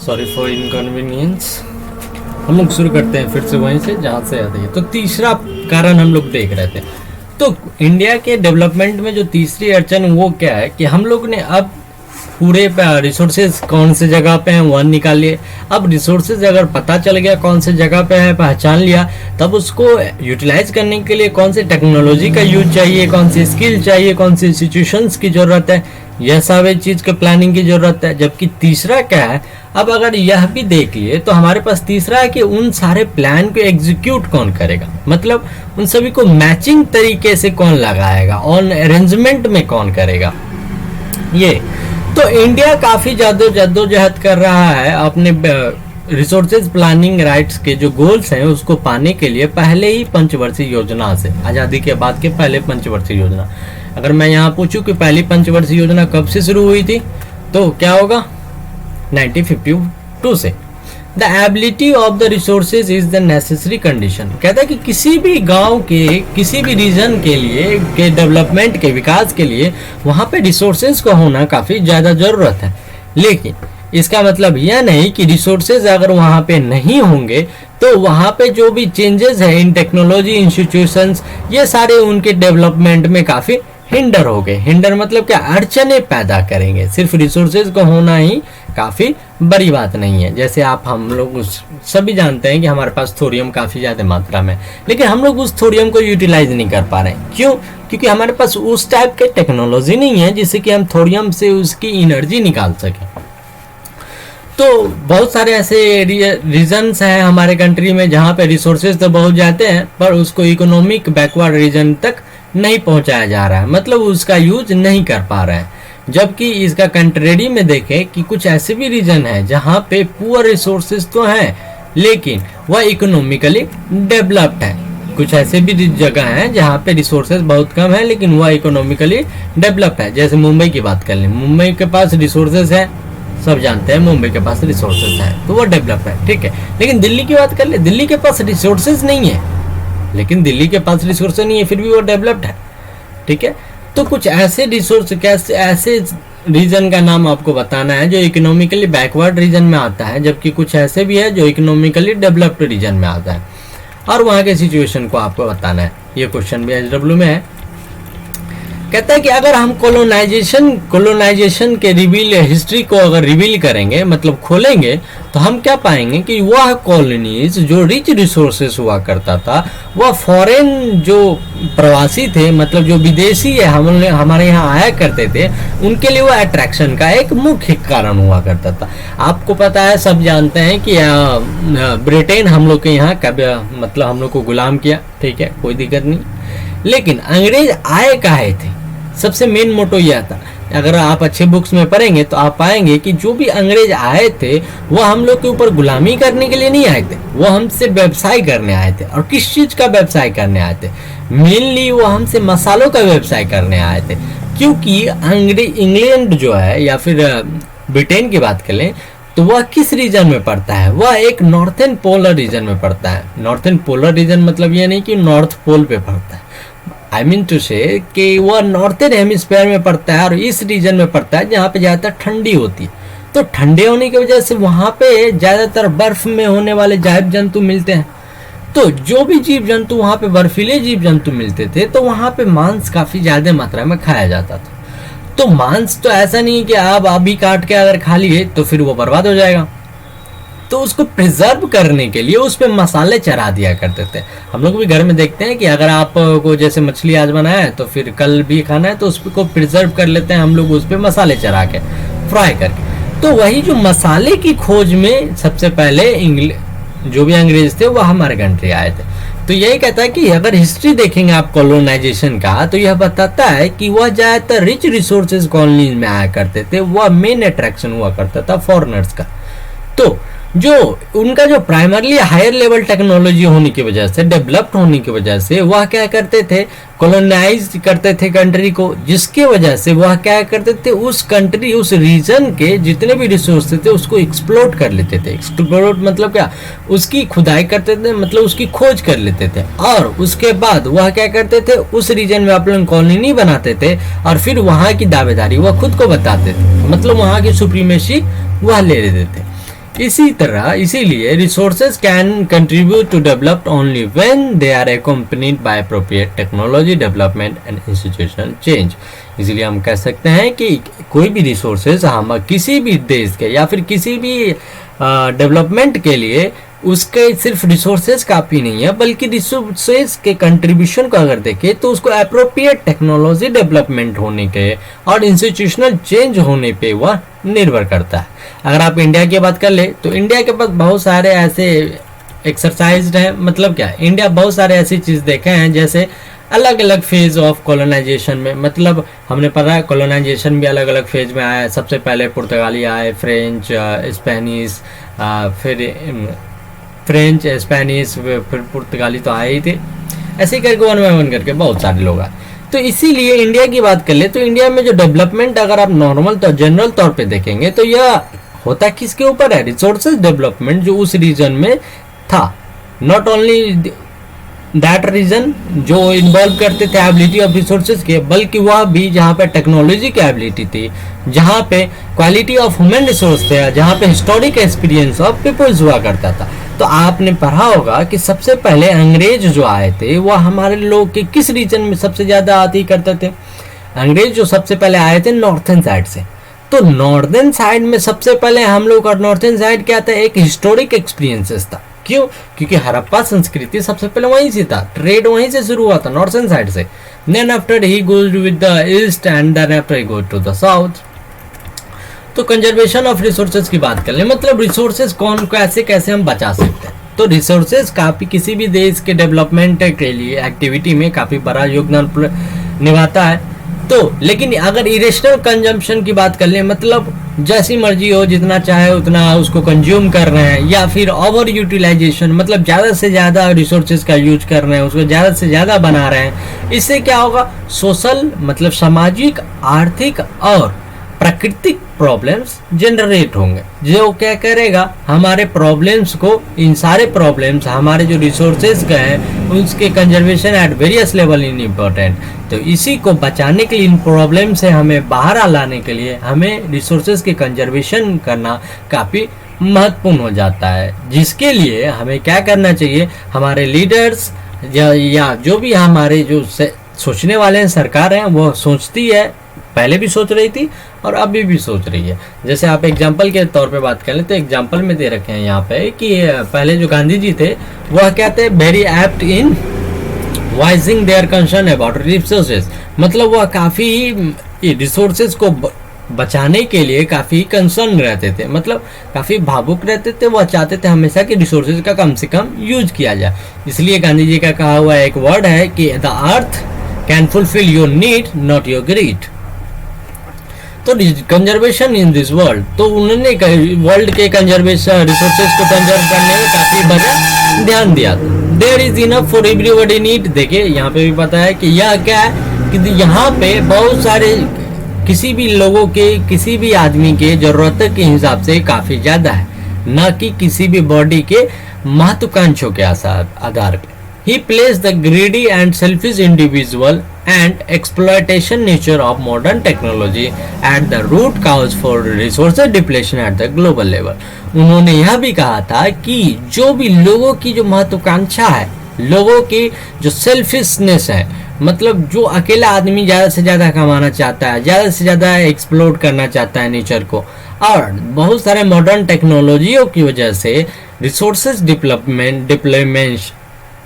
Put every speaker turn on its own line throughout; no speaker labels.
Sorry for inconvenience. हम लोग शुरू करते हैं फिर से वहीं से जहाँ से आते हैं। तो तीसरा कारण हम लोग देख रहे थे, तो इंडिया के डेवलपमेंट में जो तीसरी अड़चन वो क्या है कि हम लोग ने अब पूरे रिसोर्सेज कौन से जगह पे हैं वन निकाल लिए। अब रिसोर्सेज अगर पता चल गया कौन से जगह पे है, पहचान लिया, तब उसको यूटिलाइज करने के लिए कौन से टेक्नोलॉजी का यूज चाहिए, कौन सी स्किल चाहिए, कौन सी इंस्टीट्यूशंस की ज़रूरत है, यह सारे चीज़ के प्लानिंग की ज़रूरत है। जबकि तीसरा क्या है, अब अगर यह भी देख लिए तो हमारे पास तीसरा है कि उन सारे प्लान को एग्जीक्यूट कौन करेगा, मतलब उन सभी को मैचिंग तरीके से कौन लगाएगा, ऑन अरेंजमेंट में कौन करेगा। ये तो इंडिया काफ़ी जद्दोजहद कर रहा है अपने रिसोर्सेज प्लानिंग राइट्स के जो गोल्स हैं उसको पाने के लिए पहले ही पंचवर्षीय योजना से, आज़ादी के बाद के पहले पंचवर्षीय योजना। अगर मैं यहाँ पूछूं कि पहली पंचवर्षीय योजना कब से शुरू हुई थी तो क्या होगा, 1952 से। The ability of the resources is the necessary condition. कहता है कि किसी भी गांव के, किसी भी रीजन के लिए, के डेवलपमेंट के विकास के लिए वहाँ पे रिसोर्सेज का होना काफ़ी ज़्यादा ज़रूरत है। लेकिन इसका मतलब यह नहीं कि रिसोर्सेज अगर वहाँ पे नहीं होंगे तो वहाँ पे जो भी चेंजेस है इन टेक्नोलॉजी इंस्टीट्यूशंस, ये सारे उनके डेवलपमेंट में काफ़ी हिंडर हो गए। हिंडर मतलब क्या, अड़चने पैदा करेंगे। सिर्फ रिसोर्सेज का होना ही काफ़ी बड़ी बात नहीं है। जैसे आप हम लोग सभी जानते हैं कि हमारे पास थोरियम काफ़ी ज़्यादा मात्रा में, लेकिन हम लोग उस थोरियम को यूटिलाइज नहीं कर पा रहे हैं। क्यों? क्योंकि हमारे पास उस टाइप के टेक्नोलॉजी नहीं है जिससे कि हम थोरियम से उसकी एनर्जी निकाल सकें। तो बहुत सारे ऐसे रीजन्स हैं हमारे कंट्री में जहाँ पे रिसोर्सेज तो बहुत जाते हैं पर उसको इकोनॉमिक बैकवर्ड रीजन तक नहीं पहुँचाया जा रहा है, मतलब उसका यूज नहीं कर पा रहे हैं। जबकि इसका कंट्रेरी में देखें कि कुछ ऐसे भी रीजन है जहाँ पे पुअर रिसोर्सेज तो हैं लेकिन वह इकोनॉमिकली डेवलप्ड है। कुछ ऐसे भी जगह हैं जहाँ पे रिसोर्सेज बहुत कम है लेकिन वह इकोनॉमिकली डेवलप्ड है। जैसे मुंबई की बात कर लें, मुंबई के पास रिसोर्सेज है, सब जानते हैं मुंबई के पास रिसोर्सेज हैं तो वह डेवलप है, ठीक है। लेकिन दिल्ली की बात कर ले, दिल्ली के पास रिसोर्सेज नहीं है, लेकिन दिल्ली के पास रिसोर्सेज नहीं है फिर भी वो डेवलप्ड है, ठीक है। तो कुछ ऐसे रिसोर्स, कैसे ऐसे रीजन का नाम आपको बताना है जो इकोनॉमिकली बैकवर्ड रीजन में आता है, जबकि कुछ ऐसे भी है जो इकोनॉमिकली डेवलप्ड रीजन में आता है और वहाँ के सिचुएशन को आपको बताना है। ये क्वेश्चन भी एचडब्ल्यू में है। कहता है कि अगर हम कोलोनाइजेशन के हिस्ट्री को अगर रिवील करेंगे, मतलब खोलेंगे, तो हम क्या पाएंगे कि वह कॉलोनीज जो रिच रिसोर्सेस हुआ करता था, वह फॉरेन जो प्रवासी थे, मतलब जो विदेशी है हमारे यहाँ आया करते थे, उनके लिए वह अट्रैक्शन का एक मुख्य कारण हुआ करता था। आपको पता है, सब जानते हैं कि ब्रिटेन हम लोग के यहाँ कब, मतलब हम लोग को गुलाम किया, ठीक है, कोई दिक्कत नहीं। लेकिन अंग्रेज आए काहे थे, सबसे मेन मोटो यह था। अगर आप अच्छे बुक्स में पढ़ेंगे तो आप पाएंगे कि जो भी अंग्रेज आए थे वह हम लोग के ऊपर गुलामी करने के लिए नहीं आए थे, वो हमसे व्यवसाय करने आए थे। और किस चीज़ का व्यवसाय करने आए थे? मेनली वो हमसे मसालों का व्यवसाय करने आए थे। क्योंकि इंग्लैंड जो है या फिर ब्रिटेन की बात करें तो वह किस रीजन में पड़ता है? वह एक नॉर्थन पोलर रीजन में पड़ता है। नॉर्थन पोलर रीजन मतलब यह नहीं कि नॉर्थ पोल पे पड़ता है, आई मीन टू से कि वह नॉर्थन हेमिस्फीयर में पड़ता है और इस रीजन में पड़ता है जहाँ पे ज़्यादातर ठंडी होती है। तो ठंडे होने की वजह से वहाँ पे ज़्यादातर बर्फ में होने वाले जीव जंतु मिलते हैं। तो जो भी जीव जंतु वहाँ पे, बर्फीले जीव जंतु मिलते थे, तो वहाँ पे मांस काफ़ी ज़्यादा मात्रा में खाया जाता था। तो मांस तो ऐसा नहीं कि आप अभी काट के अगर खा लिए तो फिर वो बर्बाद हो जाएगा, तो उसको प्रिजर्व करने के लिए उस पर मसाले चढ़ा दिया करते थे। हम लोग भी घर में देखते हैं कि अगर आपको जैसे मछली आज बनाया है तो फिर कल भी खाना है तो उसको प्रिजर्व कर लेते हैं हम लोग, उस पर मसाले चढ़ा के, फ्राई करके। तो वही जो मसाले की खोज में सबसे पहले जो भी अंग्रेज थे वह हमारे कंट्री आए थे। तो यही कहता है कि अगर हिस्ट्री देखेंगे आप कॉलोनाइजेशन का तो यह बताता है कि वह ज़्यादातर रिच रिसोर्सेज कॉलोनीज में आया करते थे, वह मेन अट्रैक्शन हुआ करता था फॉरेनर्स का। तो जो उनका जो प्राइमरली हायर लेवल टेक्नोलॉजी होने की वजह से, डेवलप्ड होने की वजह से वह क्या करते थे, कॉलोनाइज करते थे कंट्री को, जिसके वजह से वह क्या करते थे, उस कंट्री, उस रीजन के जितने भी रिसोर्स थे उसको एक्सप्लोर कर लेते थे। एक्सप्लोर मतलब क्या, उसकी खुदाई करते थे, मतलब उसकी खोज कर लेते थे और उसके बाद वह क्या करते थे, उस रीजन में अपने कॉलोनी बनाते थे और फिर वहाँ की दावेदारी वह खुद को बताते थे, मतलब वहाँ की सुप्रीमेसी वह ले लेते थे। इसी तरह इसीलिए resources can contribute to developed only when they are accompanied by appropriate technology development and institutional change. इसलिए हम कह सकते हैं कि कोई भी रिसोर्सेज हम किसी भी देश के या फिर किसी भी डेवलपमेंट के लिए उसके सिर्फ रिसोर्सेज काफ़ी नहीं है, बल्कि रिसोर्सेज के कंट्रीब्यूशन को अगर देखें तो उसको अप्रोप्रिएट टेक्नोलॉजी डेवलपमेंट होने के और इंस्टीट्यूशनल चेंज होने पे वह निर्भर करता है। अगर आप इंडिया की बात कर ले तो इंडिया के पास बहुत सारे ऐसे एक्सरसाइज हैं, मतलब क्या, इंडिया बहुत सारे ऐसी चीज़ देखे हैं जैसे अलग अलग फेज ऑफ कॉलोनाइजेशन में, मतलब हमने पढ़ा है कॉलोनाइजेशन भी अलग अलग फेज में आया है। सबसे पहले पुर्तगाली आए, फ्रेंच, स्पेनिश, फिर फ्रेंच, स्पेनिश, फिर पुर्तगाली तो आए ही थे, ऐसे ही करके वन बाय वन करके बहुत सारे लोग आए। तो इसीलिए इंडिया की बात कर ले तो इंडिया में जो डेवलपमेंट अगर आप नॉर्मल तो जनरल तौर पे देखेंगे तो यह होता किसके ऊपर है, रिसोर्सेज डेवलपमेंट जो उस रीजन में था। नॉट ओनली दैट रीजन जो इन्वॉल्व करते थे एबिलिटी ऑफ रिसोर्सेज के, बल्कि वह भी जहाँ पे टेक्नोलॉजी की एबिलिटी थी, जहाँ पे क्वालिटी ऑफ ह्यूमन रिसोर्स थे, जहाँ पे हिस्टोरिक एक्सपीरियंस ऑफ पीपल्स हुआ करता था। तो आपने पढ़ा होगा कि सबसे पहले अंग्रेज जो आए थे वह हमारे लोग के किस रीजन में सबसे ज़्यादा आती करते थे। अंग्रेज जो सबसे पहले आए थे नॉर्थन साइड से, तो नॉर्दर्न साइड में सबसे पहले हम लोग का नॉर्थन साइड क्या था, एक हिस्टोरिक एक्सपीरियंसेस था। क्यों? क्योंकि हड़प्पा संस्कृति सबसे पहले वहीं से था, ट्रेड वहीं से शुरू हुआ था नॉर्थन साइड से। Then after he goes with the east and then after he goes to the south. तो कंजर्वेशन ऑफ रिसोर्सेज की बात कर ले, मतलब रिसोर्सेज कौन कैसे कैसे हम बचा सकते हैं। तो रिसोर्सेज काफ़ी किसी भी देश के डेवलपमेंट के लिए एक्टिविटी में काफ़ी बड़ा योगदान निभाता है। तो लेकिन अगर इरेशनल कंजम्पशन की बात कर ले, मतलब जैसी मर्जी हो, जितना चाहे उतना उसको कंज्यूम कर रहे हैं, या फिर ओवर यूटिलाइजेशन, मतलब ज़्यादा से ज़्यादा रिसोर्सेज का यूज कर रहे हैं, उसको ज़्यादा से ज़्यादा बना रहे हैं, इससे क्या होगा, सोशल मतलब सामाजिक, आर्थिक और प्राकृतिक प्रॉब्लम्स जनरेट होंगे। जो क्या करेगा, हमारे प्रॉब्लम्स को, इन सारे प्रॉब्लम्स हमारे जो रिसोर्सेज का है उसके conservation at various level in important. तो इसी को बचाने के लिए, इन प्रॉब्लम से हमें बाहर लाने के लिए हमें रिसोर्सेज के कंजर्वेशन करना काफ़ी महत्वपूर्ण हो जाता है, जिसके लिए हमें क्या करना चाहिए, हमारे लीडर्स या जो भी हमारे जो सोचने वाले हैं, सरकार हैं, वो सोचती है, पहले भी सोच रही थी और अभी भी सोच रही है। जैसे आप एग्जाम्पल के तौर पे बात करें तो एग्जाम्पल में दे रखे हैं यहाँ पे कि पहले जो गांधी जी थे वह क्या थे, very apt in voicing their concern about resources, मतलब वह काफ़ी रिसोर्सेज को बचाने के लिए काफ़ी कंसर्न रहते थे, मतलब काफ़ी भावुक रहते थे। वह चाहते थे हमेशा कि रिसोर्सेज का कम से कम यूज किया जाए। इसलिए गांधी जी का कहा हुआ एक वर्ड है कि the earth can fulfil your need not your greed. तो कंजर्वेशन इन दिस वर्ल्ड, तो उन्होंने वर्ल्ड के कंजर्वेशन रिसोर्सेज को कंजर्व करने में काफ़ी बड़ा ध्यान दिया। There is enough for everybody need. देखिए यहाँ पे भी पता है कि यह क्या है कि यहाँ पे बहुत सारे किसी भी लोगों के, किसी भी आदमी के ज़रूरत के हिसाब से काफ़ी ज़्यादा है, न कि किसी भी बॉडी के महत्वाकांक्षों के आधार पर। He placed the greedy and selfish individual and exploitation nature of modern technology at the root cause for resources depletion at the global level. उन्होंने यह भी कहा था कि जो भी लोगों की जो महत्वाकांक्षा है, लोगों की जो सेल्फिशनेस है, मतलब जो अकेला आदमी ज़्यादा से ज़्यादा कमाना चाहता है, ज़्यादा से ज़्यादा एक्सप्लोर करना चाहता है नेचर को, और बहुत सारे मॉडर्न टेक्नोलॉजियों की वजह से रिसोर्सेज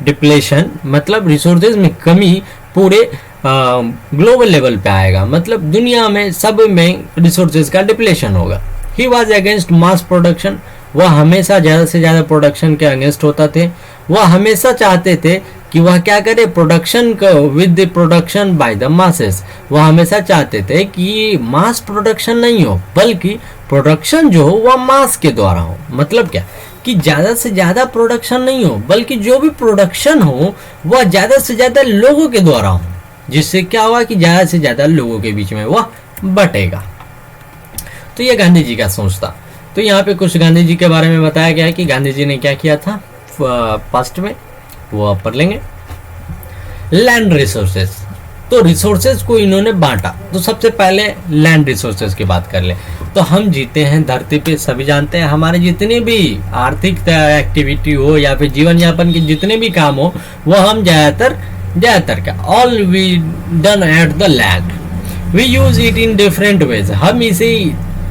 डिप्लेशन, मतलब रिसोर्सेज में कमी पूरे ग्लोबल लेवल पे आएगा, मतलब दुनिया में सब में रिसोर्सेज का डिप्लेशन होगा। He was against mass production, वह हमेशा ज़्यादा से ज़्यादा प्रोडक्शन के अगेंस्ट होता थे। वह हमेशा चाहते थे कि वह क्या करे, प्रोडक्शन को with the production by the masses. वह हमेशा चाहते थे कि मास प्रोडक्शन नहीं हो, बल्कि प्रोडक्शन जो हो वह मास के द्वारा हो। मतलब क्या कि ज़्यादा से ज़्यादा प्रोडक्शन नहीं हो, बल्कि जो भी प्रोडक्शन हो वह ज़्यादा से ज़्यादा लोगों के द्वारा हो, जिससे क्या हुआ कि ज़्यादा से ज़्यादा लोगों के बीच में वह बटेगा। तो ये गांधी जी का सोच था। तो यहाँ पे कुछ गांधी जी के बारे में बताया गया है कि गांधी जी ने क्या किया था पास्ट में, वो आप पढ़ लेंगे। लैंड रिसोर्सेज, तो रिसोर्सेज को इन्होंने बांटा। तो सबसे पहले लैंड रिसोर्सेज की बात कर ले तो हम जीते हैं धरती पे, सभी जानते हैं हमारे जितने भी आर्थिक एक्टिविटी हो या फिर जीवन यापन के जितने भी काम हो वो हम ज़्यादातर का all we done at the land, we use it in different ways. हम इसे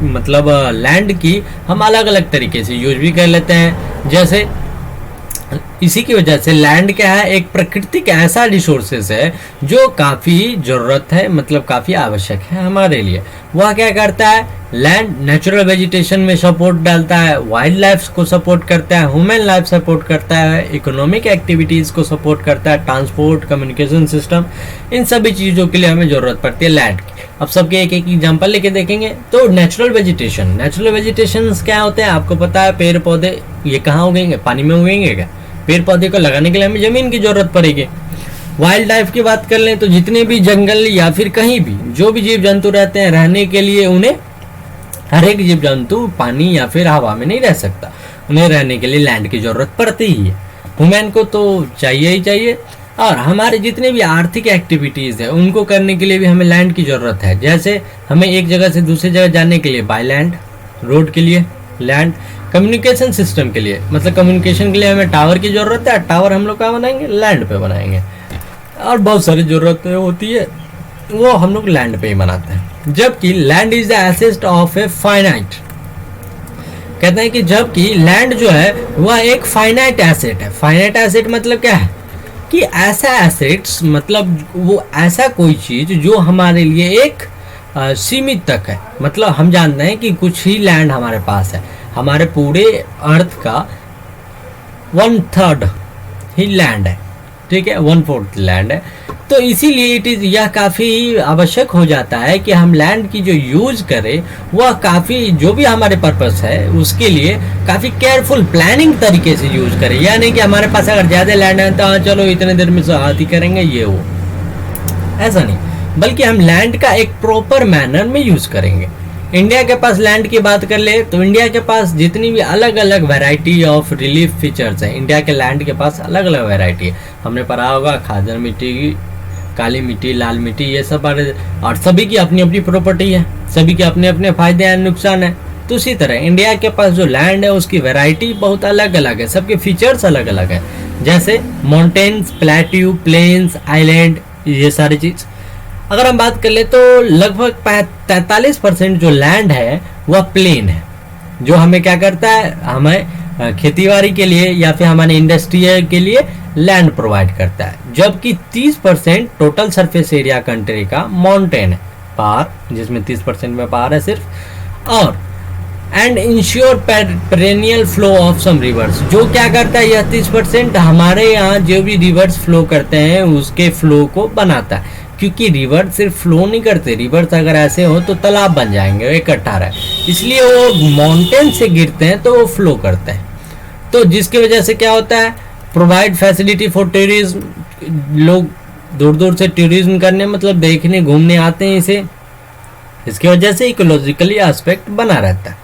मतलब लैंड की हम अलग अलग तरीके से यूज भी कर लेते हैं। जैसे इसी की वजह से लैंड क्या है, एक प्राकृतिक ऐसा रिसोर्सेस है जो काफ़ी ज़रूरत है, मतलब काफ़ी आवश्यक है हमारे लिए। वह क्या करता है, लैंड नेचुरल वेजिटेशन में सपोर्ट डालता है, वाइल्ड लाइफ को सपोर्ट करता है, ह्यूमन लाइफ सपोर्ट करता है, इकोनॉमिक एक्टिविटीज़ को सपोर्ट करता है, ट्रांसपोर्ट, कम्युनिकेशन सिस्टम, इन सभी चीज़ों के लिए हमें ज़रूरत पड़ती है लैंड की। अब सबके एक एक एग्जांपल लेके देखेंगे। तो नेचुरल वेजिटेशन क्या होते हैं आपको पता है, पेड़ पौधे ये कहाँ उगेंगे, पानी में उगेंगे क्या? पेड़ पौधे को लगाने के लिए हमें ज़मीन की ज़रूरत पड़ेगी। वाइल्ड लाइफ की बात कर लें तो जितने भी जंगल या फिर कहीं भी जो भी जीव जंतु रहते हैं, रहने के लिए उन्हें, हर एक जीव जंतु पानी या फिर हवा में नहीं रह सकता, उन्हें रहने के लिए लैंड की ज़रूरत पड़ती ही है। ह्यूमन को तो चाहिए ही चाहिए। और हमारे जितने भी आर्थिक एक्टिविटीज़ है उनको करने के लिए भी हमें लैंड की ज़रूरत है। जैसे हमें एक जगह से दूसरी जगह जाने के लिए बाय लैंड, रोड के लिए लैंड, कम्युनिकेशन सिस्टम के लिए मतलब कम्युनिकेशन के लिए हमें टावर की ज़रूरत है। टावर हम लोग कहाँ बनाएंगे, लैंड पे बनाएंगे। और बहुत सारी ज़रूरतें होती है वो हम लोग लैंड पे ही बनाते हैं। जबकि land is the asset of a finite, कहते हैं कि जबकि लैंड जो है वह एक फाइनाइट एसेट है। फाइनाइट एसेट मतलब क्या है कि ऐसा एसेट्स मतलब वो ऐसा कोई चीज़ जो हमारे लिए एक सीमित तक है। मतलब हम जानते हैं कि कुछ ही लैंड हमारे पास है, हमारे पूरे अर्थ का 1/3 ही लैंड है, ठीक है, 1/4 लैंड है। तो इसीलिए यह काफ़ी आवश्यक हो जाता है कि हम लैंड की जो यूज करें वह काफ़ी, जो भी हमारे पर्पस है उसके लिए काफ़ी केयरफुल प्लानिंग तरीके से यूज करें। या नहीं कि हमारे पास अगर ज़्यादा लैंड है तो हाँ चलो इतने देर में हाथ ही करेंगे ये वो, ऐसा नहीं, बल्कि हम लैंड का एक प्रॉपर मैनर में यूज करेंगे। इंडिया के पास लैंड की बात कर ले तो इंडिया के पास जितनी भी अलग अलग वैरायटी ऑफ रिलीफ फीचर्स हैं, इंडिया के लैंड के पास अलग अलग वैरायटी है। हमने पढ़ा होगा खादर मिट्टी, काली मिट्टी, लाल मिट्टी, ये सब, और सभी की अपनी अपनी प्रॉपर्टी है, सभी के अपने अपने फायदे हैं, नुकसान है। तो उसी तरह इंडिया के पास जो लैंड है उसकी वैरायटी बहुत अलग अलग है, सबके फीचर्स अलग अलग है। जैसे माउंटेन्स, प्लेट्यू, प्लेन्स, आइलैंड, ये सारी चीज़ अगर हम बात कर ले तो लगभग 43% जो लैंड है वह प्लेन है, जो हमें क्या करता है, हमें खेतीबाड़ी के लिए या फिर हमारे इंडस्ट्री के लिए लैंड प्रोवाइड करता है। जबकि 30% टोटल सरफेस एरिया कंट्री का माउंटेन है, पहाड़, जिसमें 30% में पहाड़ है सिर्फ। और and ensure perennial flow of some rivers, जो क्या करता है, यह 30% हमारे यहाँ जो भी रिवर्स फ्लो करते हैं उसके फ्लो को बनाता है। क्योंकि रिवर सिर्फ फ्लो नहीं करते, रिवर्स अगर ऐसे हो तो तालाब बन जाएंगे इकट्ठा रहे, इसलिए वो माउंटेन से गिरते हैं तो वो फ्लो करते हैं। तो जिसकी वजह से क्या होता है, प्रोवाइड फैसिलिटी फॉर टूरिज्म, लोग दूर दूर से टूरिज्म करने मतलब देखने घूमने आते हैं इसे, इसकी वजह से इकोलॉजिकली एस्पेक्ट बना रहता है।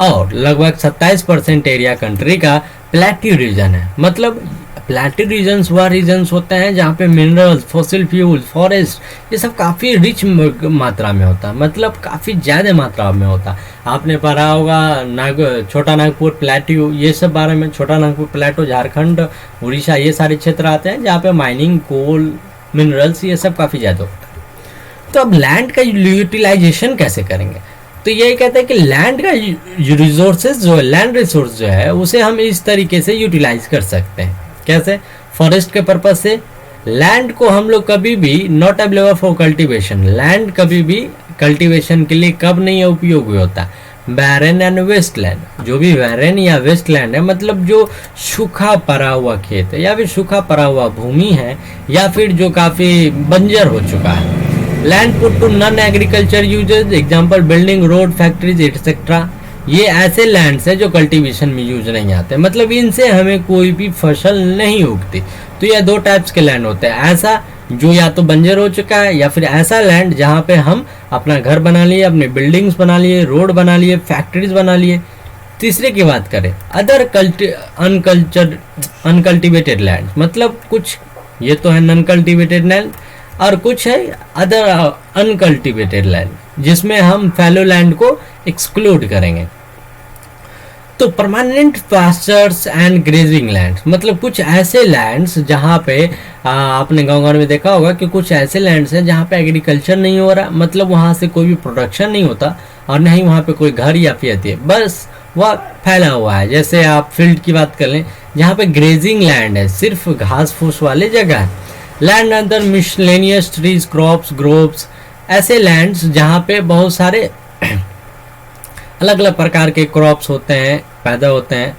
और लगभग 27% एरिया कंट्री का प्लेट्यू रीजन है। मतलब प्लेट्यू रीजन्स वह रीजन्स होते हैं जहाँ पे मिनरल्स, फॉसिल फ्यूल, फॉरेस्ट, ये सब काफ़ी रिच मात्रा में होता है, मतलब काफ़ी ज़्यादा मात्रा में होता है। आपने पढ़ा होगा छोटा नागपुर प्लेट्यू, ये सब बारे में, छोटा नागपुर प्लेटो, झारखंड, उड़ीसा, ये सारे क्षेत्र आते हैं जहाँ पे माइनिंग, कोल, मिनरल्स, ये सब काफ़ी ज़्यादा होता है। तो अब लैंड का यूटिलाइजेशन कैसे करेंगे, तो यही कहते हैं कि लैंड का रिसोर्सेज जो है, लैंड रिसोर्स जो है उसे हम इस तरीके से यूटिलाइज कर सकते हैं। कैसे, फॉरेस्ट के पर्पज से लैंड को हम लोग कभी भी not available for cultivation, land कभी भी कल्टीवेशन के लिए कब नहीं उपयोगी होता। बैरन एंड वेस्ट लैंड, जो भी बैरन या वेस्ट लैंड है मतलब जो सूखा पड़ा हुआ खेत है या फिर सूखा पड़ा हुआ भूमि है या फिर जो काफ़ी बंजर हो चुका है। Land put to non agriculture uses, example building, road, factories etcetera, ये ऐसे लैंड्स है जो कल्टीवेशन में यूज नहीं आते, मतलब इनसे हमें कोई भी फसल नहीं उगती। तो यह दो टाइप्स के लैंड होते हैं, ऐसा जो या तो बंजर हो चुका है या फिर ऐसा लैंड जहाँ पे हम अपना घर बना लिए, अपने बिल्डिंग्स बना लिए, रोड बना लिए, फैक्ट्रीज बना लिए। तीसरे की बात करें अदर अनकल्टिवेटेड लैंड, मतलब कुछ ये तो है नॉन कल्टिवेटेड लैंड, और कुछ है अदर अनकल्टिवेटेड लैंड, जिसमें हम फैलो लैंड को एक्सक्लूड करेंगे। तो permanent pastures and grazing lands, मतलब कुछ ऐसे लैंड्स जहाँ पे आपने गांव में देखा होगा कि कुछ ऐसे लैंड्स हैं जहाँ पे एग्रीकल्चर नहीं हो रहा, मतलब वहाँ से कोई भी प्रोडक्शन नहीं होता और नहीं वहाँ पे कोई घर या फिर है, बस वह फैला हुआ है। जैसे आप फील्ड की बात कर लें जहाँ पे ग्रेजिंग लैंड है, सिर्फ घास फूस वाले जगह है। लैंड अंदर मिसलेनियस ट्रीज, क्रॉप्स, ग्रोव्स, ऐसे लैंड्स जहाँ पे बहुत सारे अलग अलग प्रकार के क्रॉप्स होते हैं, पैदा होते हैं।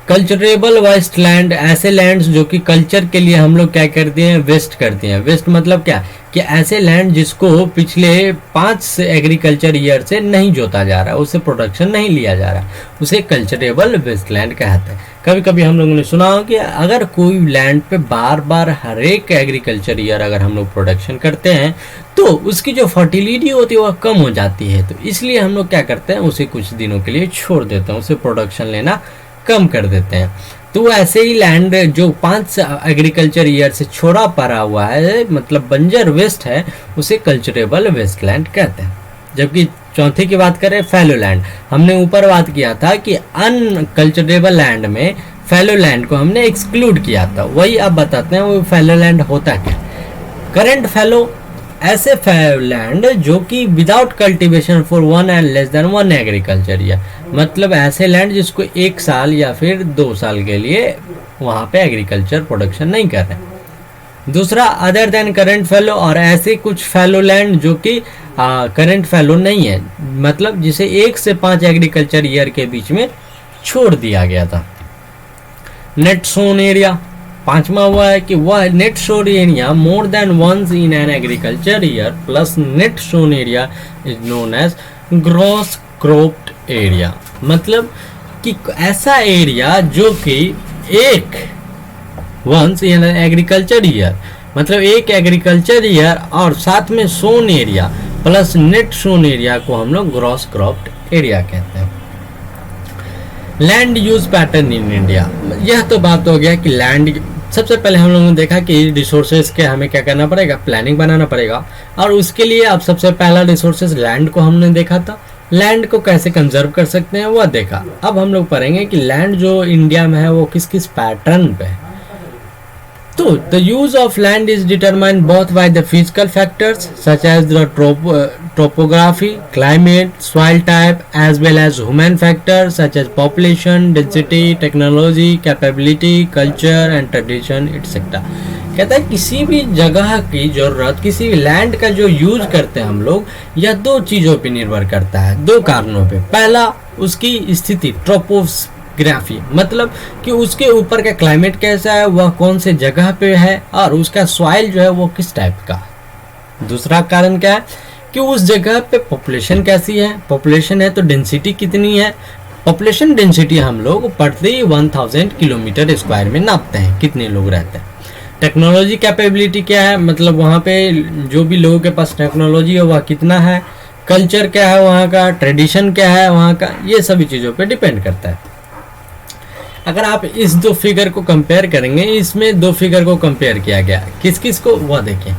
कल्चरेबल वेस्ट लैंड, ऐसे लैंड्स जो कि कल्चर के लिए हम लोग क्या करते हैं, वेस्ट करते हैं। वेस्ट मतलब क्या कि ऐसे लैंड जिसको पिछले 5 से एग्रीकल्चर ईयर से नहीं जोता जा रहा, उससे प्रोडक्शन नहीं लिया जा रहा, उसे कल्चरेबल वेस्ट लैंड कहते हैं। कभी कभी हम लोगों ने सुना हो कि अगर कोई लैंड पे बार बार हर एक एग्रीकल्चर ईयर अगर हम लोग प्रोडक्शन करते हैं तो उसकी जो फर्टिलिटी होती है वह कम हो जाती है, तो इसलिए हम लोग क्या करते हैं, उसे कुछ दिनों के लिए छोड़ देते हैं, उसे प्रोडक्शन लेना कम कर देते हैं। तो ऐसे ही लैंड जो 5 एग्रीकल्चर ईयर से छोड़ा पड़ा हुआ है, मतलब बंजर वेस्ट है, उसे कल्चरेबल वेस्ट लैंड कहते हैं। जबकि चौथे की बात करें फैलो लैंड, हमने ऊपर बात किया था कि अनकल्चरेबल लैंड में फैलो लैंड को हमने एक्सक्लूड किया था, वही अब बताते हैं वो फैलो लैंड होता क्या। करंट फैलो, ऐसे फैलो लैंड जो कि without cultivation for 1 and less than 1 agriculture year, मतलब ऐसे लैंड जिसको 1 साल या फिर 2 साल के लिए वहाँ पे एग्रीकल्चर प्रोडक्शन नहीं कर रहे। दूसरा अदर देन करंट फैलो, और ऐसे कुछ फैलो लैंड जो कि करंट फैलो नहीं है, मतलब जिसे 1 से 5 एग्रीकल्चर ईयर के बीच में छोड़ दिया गया था। नेट सोन एरिया, पांचवा हुआ है कि वह net sown area more than once in an agriculture year plus net sown area is known as gross cropped area, मतलब कि ऐसा एरिया जो कि एक once in an agriculture year, मतलब एक एग्रीकल्चर ईयर और साथ में sown area plus net sown area को हम लोग ग्रॉस क्रॉप्ड एरिया कहते हैं। Land use pattern in India, यह तो बात हो गया कि लैंड, सबसे पहले हम लोगों ने देखा कि रिसोर्सेज के हमें क्या करना पड़ेगा, प्लानिंग बनाना पड़ेगा, और उसके लिए अब सबसे पहला रिसोर्सेज लैंड को हमने देखा था। लैंड को कैसे कंजर्व कर सकते हैं वह देखा। अब हम लोग पढ़ेंगे कि लैंड जो इंडिया में है वो किस किस पैटर्न पे है। तो the use of land is determined both by the physical factors such as the topography, climate, soil type, as well as human factors such as population, density, technology, capability, culture and tradition, etc. कहता है किसी भी जगह की जरूरत, किसी भी land का जो यूज करते हैं हम लोग, यह 2 चीजों पे निर्भर करता है, 2 कारणों पे। पहला उसकी स्थिति, ट्रोपोग्राफी, मतलब कि उसके ऊपर का क्लाइमेट कैसा है, वह कौन से जगह पे है, और उसका सॉइल जो है वो किस टाइप का। दूसरा कारण क्या है कि उस जगह पे पॉपुलेशन कैसी है, पॉपुलेशन है तो डेंसिटी कितनी है। पॉपुलेशन डेंसिटी हम लोग प्रति 1000 किलोमीटर स्क्वायर में नापते हैं, कितने लोग रहते हैं। टेक्नोलॉजी कैपेबिलिटी क्या है, मतलब वहाँ पे जो भी लोगों के पास टेक्नोलॉजी है वह कितना है। कल्चर क्या है वहाँ का, ट्रेडिशन क्या है वहाँ का, ये सभी चीज़ों पे डिपेंड करता है। अगर आप इस 2 फिगर को कंपेयर करेंगे, इसमें 2 फिगर को कंपेयर किया गया, किस किस को वह देखें।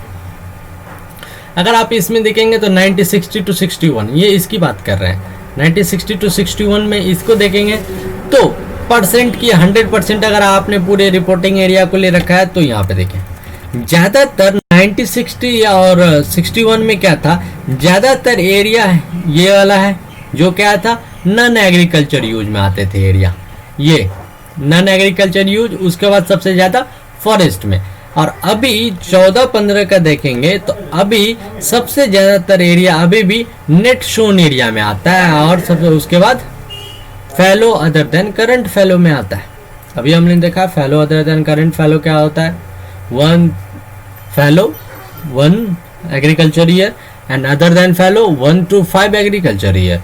अगर आप इसमें देखेंगे तो 1960 to 61, ये इसकी बात कर रहे हैं। 1960 to 61 में इसको देखेंगे तो परसेंट की 100% अगर आपने पूरे रिपोर्टिंग एरिया को ले रखा है तो यहाँ पे देखें ज़्यादातर 1960 और 61 में क्या था, ज़्यादातर एरिया ये वाला है जो क्या था, नॉन एग्रीकल्चर यूज में आते थे एरिया, ये नॉन एग्रीकल्चर यूज, उसके बाद सबसे ज़्यादा फॉरेस्ट में। और अभी 14-15 का देखेंगे तो अभी सबसे ज़्यादातर एरिया अभी भी नेट शोन एरिया में आता है, और सबसे उसके बाद fallow other than current fallow में आता है। अभी हमने देखा fallow other than current fallow क्या होता है, 1 fallow 1 agriculture year and other than fallow 1 to 5 agriculture year.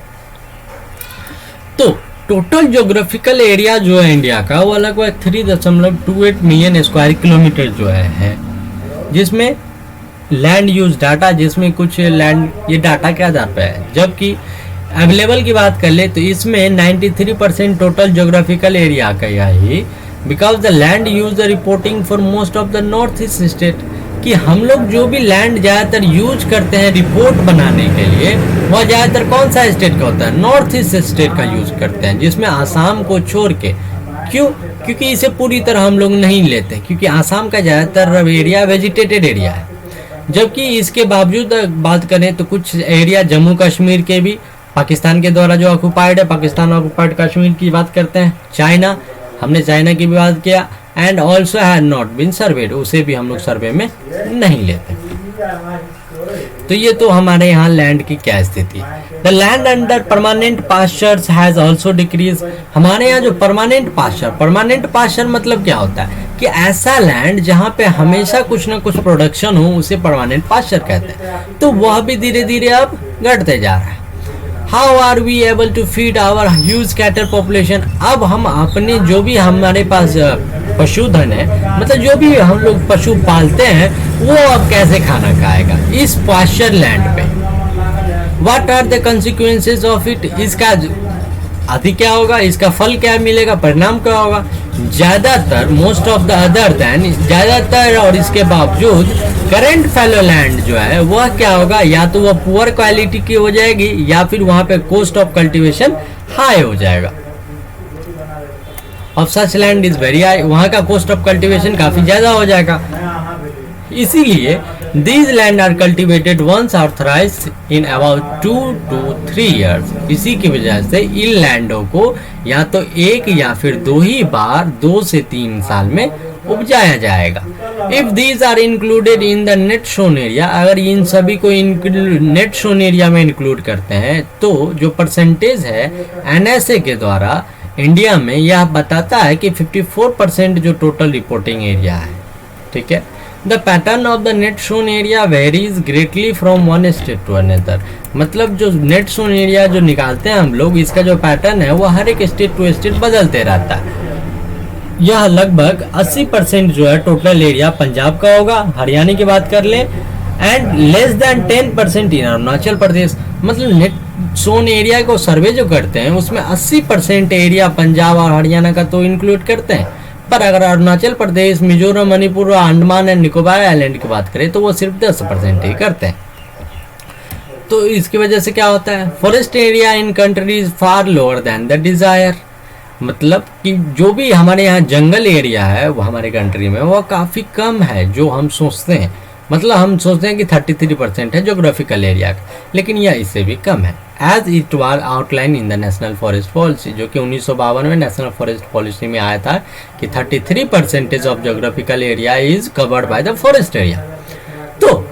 तो टोटल ज्योग्राफिकल एरिया जो है इंडिया का वो लगभग 3.28 मिलियन स्क्वायर किलोमीटर जो है, जिसमें लैंड यूज डाटा, जिसमें कुछ लैंड, ये डाटा के आधार पर है। जबकि अवेलेबल की बात कर ले तो इसमें 93% टोटल ज्योग्राफिकल एरिया का ही, because the land use the reporting for most of the north east state, कि हम लोग जो भी लैंड ज़्यादातर यूज करते हैं रिपोर्ट बनाने के लिए, वह ज़्यादातर कौन सा स्टेट का होता है? नॉर्थ ईस्ट स्टेट का यूज करते हैं, जिसमें आसाम को छोड़ के। क्यों? क्योंकि इसे पूरी तरह हम लोग नहीं लेते, क्योंकि आसाम का ज़्यादातर एरिया वेजिटेटेड एरिया है। जबकि इसके बावजूद बात करें तो कुछ एरिया जम्मू कश्मीर के भी पाकिस्तान के द्वारा जो ऑक्युपाइड है, पाकिस्तान ऑक्युपाइड कश्मीर की बात करते हैं। चाइना, हमने चाइना की भी बात किया। And also had not been surveyed, उसे भी हम लोग सर्वे में नहीं लेते। तो ये तो हमारे यहाँ लैंड की क्या स्थिति है। The land under permanent pastures has also decrease. हमारे यहाँ जो परमानेंट पास्चर मतलब क्या होता है कि ऐसा लैंड जहाँ पे हमेशा कुछ ना कुछ प्रोडक्शन हो, उसे परमानेंट पास्चर कहते हैं। तो वह भी धीरे धीरे अब घटते जा रहा है। How are we able to feed our huge cattle population. अब हम अपने जो भी हमारे पास पशुधन है, मतलब जो भी हम लोग पशु पालते हैं, वो अब कैसे खाना खाएगा इस पास्चर लैंड पे। What are the consequences of it. इसका अधिक क्या होगा, इसका फल क्या मिलेगा, परिणाम क्या होगा। ज्यादातर most of the other than, ज्यादातर और इसके बावजूद करंट फैलो लैंड जो है वह क्या होगा, या तो वह पुअर क्वालिटी की हो जाएगी या फिर वहां पे कॉस्ट ऑफ कल्टीवेशन हाई हो जाएगा। Of such land is very high, वहां का कॉस्ट ऑफ कल्टीवेशन काफी ज्यादा हो जाएगा। इसीलिए these land are cultivated once or thrice in about 2 to 3 years। इसी की वजह से इन लैंडों को या तो एक या फिर दो ही बार 2 से 3 साल में उपजाया जाएगा। If these are included in the net shown area, अगर इन सभी को नेट शोन एरिया में इंक्लूड करते हैं तो जो परसेंटेज है NSA के द्वारा इंडिया में यह बताता है कि 54% जो टोटल रिपोर्टिंग एरिया है। ठीक है। The pattern of the net shown area varies greatly from one state to another। मतलब जो नेट शोन एरिया जो निकालते हैं हम लोग, इसका जो पैटर्न है वो हर एक स्टेट टू स्टेट बदलते रहता है। यह लगभग 80% जो है टोटल एरिया पंजाब का होगा, हरियाणा की बात कर ले, एंड लेस देन 10% इन अरुणाचल प्रदेश। मतलब नेट शोन एरिया को सर्वे जो करते हैं उसमें 80% एरिया पंजाब और हरियाणा का तो इंक्लूड करते हैं, पर अगर अरुणाचल प्रदेश, मिजोरम, मणिपुर और अंडमान एंड निकोबार आइलैंड की बात करें तो वो सिर्फ 10% ही करते हैं। तो इसकी वजह से क्या होता है, forest area in country is far lower than the desire. मतलब कि जो भी हमारे यहाँ जंगल एरिया है वो हमारे कंट्री में वो काफ़ी कम है जो हम सोचते हैं। मतलब हम सोचते हैं कि 33% है जोग्राफिकल एरिया का, लेकिन यह इससे भी कम है। As it was outline in the national forest policy, जो कि 1952 में नेशनल फॉरेस्ट पॉलिसी में आया था कि 33% of geographical area is covered by the forest area. तो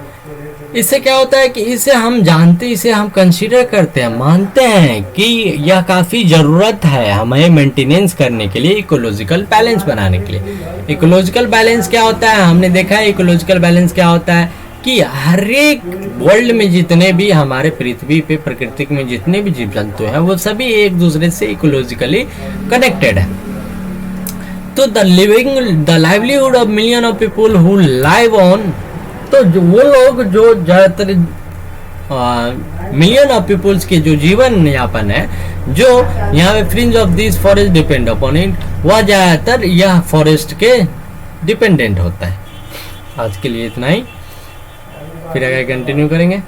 इससे क्या होता है कि इसे हम जानते, इसे हम कंसीडर करते हैं, मानते हैं कि यह काफ़ी ज़रूरत है हमें मेंटेनेंस करने के लिए, इकोलॉजिकल बैलेंस बनाने के लिए। इकोलॉजिकल बैलेंस क्या होता है, हमने देखा है इकोलॉजिकल बैलेंस क्या होता है कि हर एक वर्ल्ड में जितने भी हमारे पृथ्वी पे प्रकृति में जितने भी जीव जंतु हैं वो सभी एक दूसरे से इकोलॉजिकली कनेक्टेड है। तो the livelihood of million of people who live on, तो वो लोग जो ज़्यादातर मिलियन ऑफ पीपल्स के जो जीवन यापन है, जो यहाँ पे fringe of this forest depend upon it, वह ज़्यादातर यह फॉरेस्ट के डिपेंडेंट होता है। आज के लिए इतना ही, फिर आगे कंटिन्यू करेंगे।